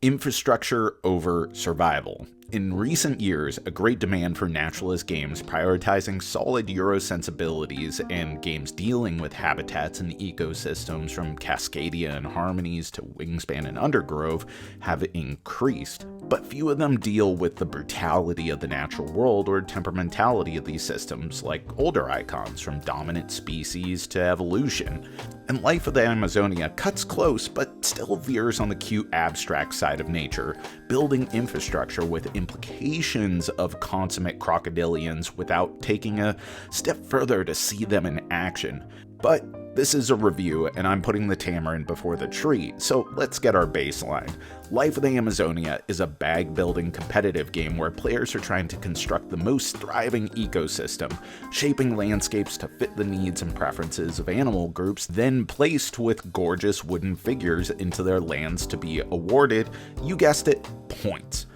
Infrastructure over survival. In recent years, a great demand for naturalist games prioritizing solid Euro sensibilities and games dealing with habitats and ecosystems from Cascadia and Harmonies to Wingspan and Undergrove have increased, but few of them deal with the brutality of the natural world or temperamentality of these systems, like older icons from dominant species to evolution. And Life of the Amazonia cuts close, but still veers on the cute abstract side of nature, building infrastructure with implications of consummate crocodilians without taking a step further to see them in action. But this is a review, and I'm putting the tamarind before the tree, so let's get our baseline. Life of the Amazonia is a bag-building competitive game where players are trying to construct the most thriving ecosystem, shaping landscapes to fit the needs and preferences of animal groups, then placed with gorgeous wooden figures into their lands to be awarded, you guessed it, points.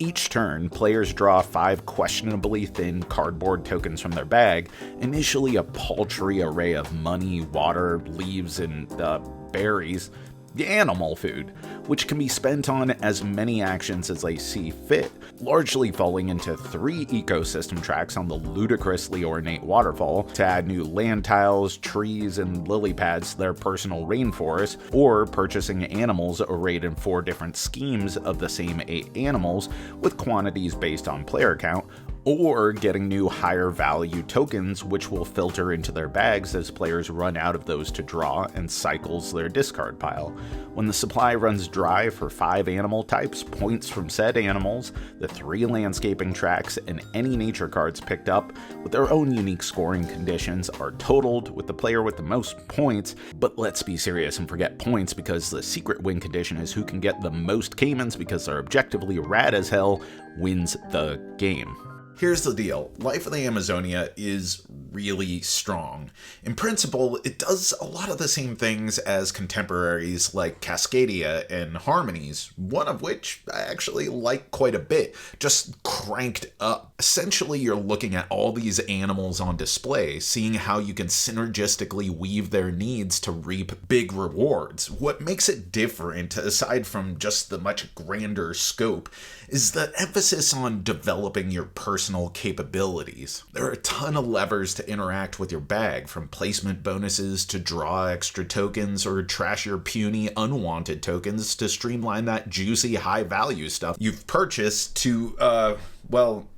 Each turn, players draw 5 questionably thin cardboard tokens from their bag, initially a paltry array of money, water, leaves, and berries, animal food, which can be spent on as many actions as they see fit, largely falling into 3 ecosystem tracks on the ludicrously ornate waterfall to add new land tiles, trees, and lily pads to their personal rainforest, or purchasing animals arrayed in 4 different schemes of the same 8 animals with quantities based on player count, or getting new higher value tokens which will filter into their bags as players run out of those to draw and cycles their discard pile. When the supply runs dry for 5 animal types, points from said animals, the 3 landscaping tracks, and any nature cards picked up with their own unique scoring conditions are totaled with the player with the most points. But let's be serious and forget points, because the secret win condition is who can get the most caimans, because they're objectively rad as hell, wins the game. Here's the deal. Life of the Amazonia is really strong. In principle, it does a lot of the same things as contemporaries like Cascadia and Harmonies, one of which I actually like quite a bit, just cranked up. Essentially, you're looking at all these animals on display, seeing how you can synergistically weave their needs to reap big rewards. What makes it different, aside from just the much grander scope, is the emphasis on developing your personal capabilities. There are a ton of levers to interact with your bag, from placement bonuses to draw extra tokens or trash your puny unwanted tokens to streamline that juicy high value stuff you've purchased to,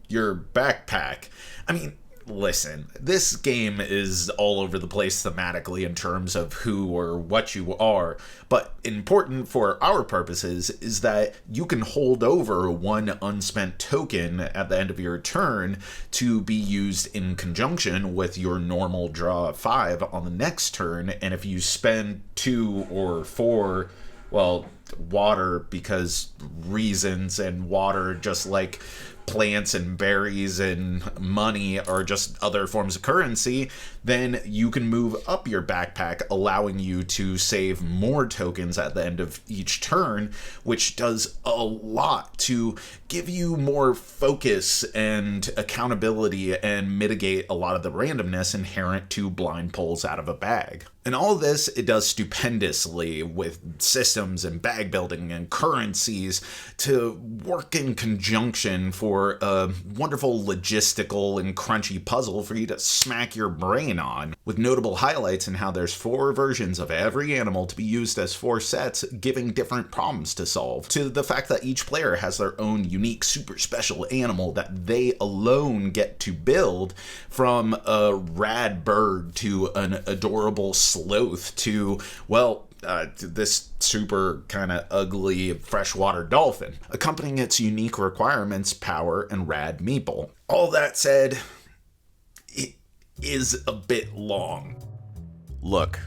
your backpack. I mean, listen, this game is all over the place thematically in terms of who or what you are, but important for our purposes is that you can hold over 1 unspent token at the end of your turn to be used in conjunction with your normal draw of 5 on the next turn, and if you spend 2 or 4, water, because reasons, and water, just like plants and berries and money are just other forms of currency, then you can move up your backpack, allowing you to save more tokens at the end of each turn, which does a lot to give you more focus and accountability and mitigate a lot of the randomness inherent to blind pulls out of a bag. And all of this, it does stupendously with systems and bag building and currencies to work in conjunction for a wonderful logistical and crunchy puzzle for you to smack your brain on, with notable highlights in how there's 4 versions of every animal to be used as 4 sets, giving different problems to solve, to the fact that each player has their own unique super special animal that they alone get to build, from a rad bird to an adorable sloth to, this super kind of ugly freshwater dolphin, accompanying its unique requirements, power, and rad meeple. All that said, it is a bit long. Look,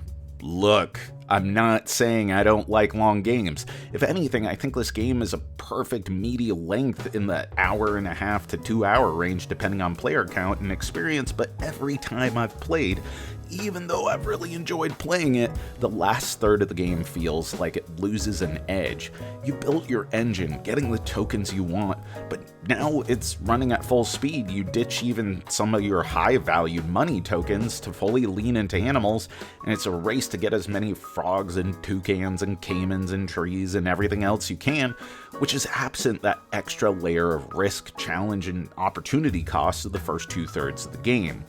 I'm not saying I don't like long games. If anything, I think this game is a perfect meaty length in the 1.5 to 2 hour range depending on player count and experience, but every time I've played, even though I've really enjoyed playing it, the last third of the game feels like it loses an edge. You built your engine, getting the tokens you want, but now it's running at full speed. You ditch even some of your high-valued money tokens to fully lean into animals, and it's a race to get as many frogs and toucans and caimans and trees and everything else you can, which is absent that extra layer of risk, challenge, and opportunity costs of the first two-thirds of the game.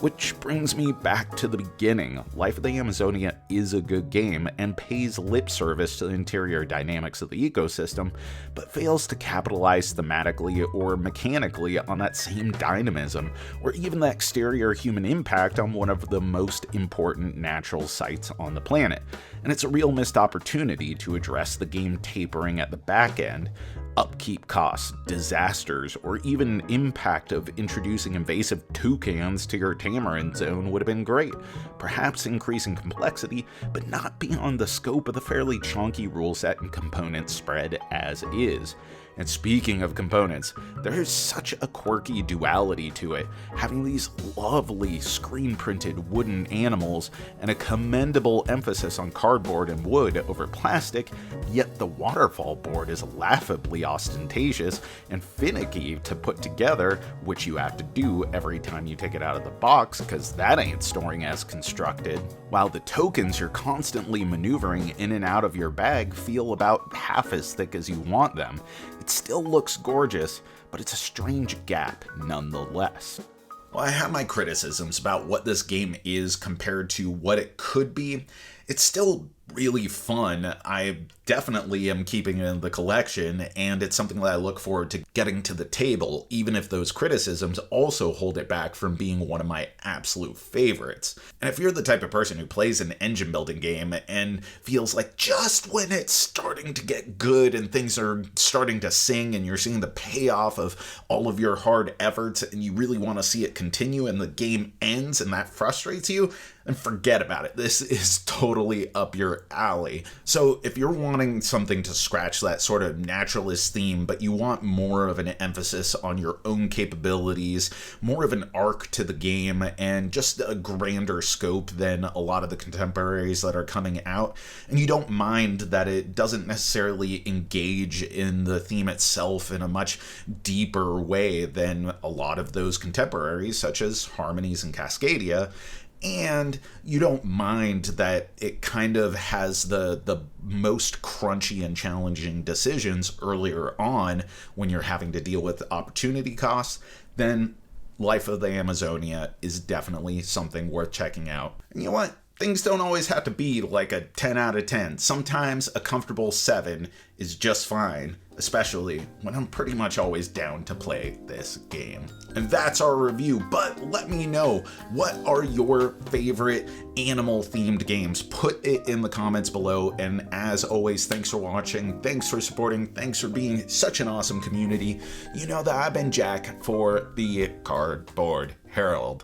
Which brings me back to the beginning. Life of the Amazonia is a good game and pays lip service to the interior dynamics of the ecosystem, but fails to capitalize thematically or mechanically on that same dynamism, or even the exterior human impact on one of the most important natural sites on the planet. And it's a real missed opportunity to address the game tapering at the back end. Upkeep costs, disasters, or even impact of introducing invasive toucans to your tamarin zone would have been great, perhaps increasing complexity, but not beyond the scope of the fairly chunky rule set and component spread as is. And speaking of components, there is such a quirky duality to it, having these lovely screen-printed wooden animals and a commendable emphasis on cardboard and wood over plastic, yet the waterfall board is laughably ostentatious and finicky to put together, which you have to do every time you take it out of the box, because that ain't storing as constructed, while the tokens you're constantly maneuvering in and out of your bag feel about half as thick as you want them. It still looks gorgeous, but it's a strange gap nonetheless. Well, I have my criticisms about what this game is compared to what it could be. It's still really fun. I definitely am keeping it in the collection, and it's something that I look forward to getting to the table, even if those criticisms also hold it back from being one of my absolute favorites. And if you're the type of person who plays an engine building game and feels like just when it's starting to get good and things are starting to sing and you're seeing the payoff of all of your hard efforts and you really want to see it continue and the game ends and that frustrates you, then forget about it. This is totally up your alley. So if you're wanting something to scratch that sort of naturalist theme, but you want more of an emphasis on your own capabilities, more of an arc to the game, and just a grander scope than a lot of the contemporaries that are coming out, and you don't mind that it doesn't necessarily engage in the theme itself in a much deeper way than a lot of those contemporaries, such as Harmonies and Cascadia, and you don't mind that it kind of has the most crunchy and challenging decisions earlier on when you're having to deal with opportunity costs, then Life of the Amazonia is definitely something worth checking out. And you know what? Things don't always have to be like a 10 out of 10. Sometimes a comfortable 7 is just fine, especially when I'm pretty much always down to play this game. And that's our review, but let me know, what are your favorite animal-themed games? Put it in the comments below, and as always, thanks for watching, thanks for supporting, thanks for being such an awesome community. You know that I've been Jack for the Cardboard Herald.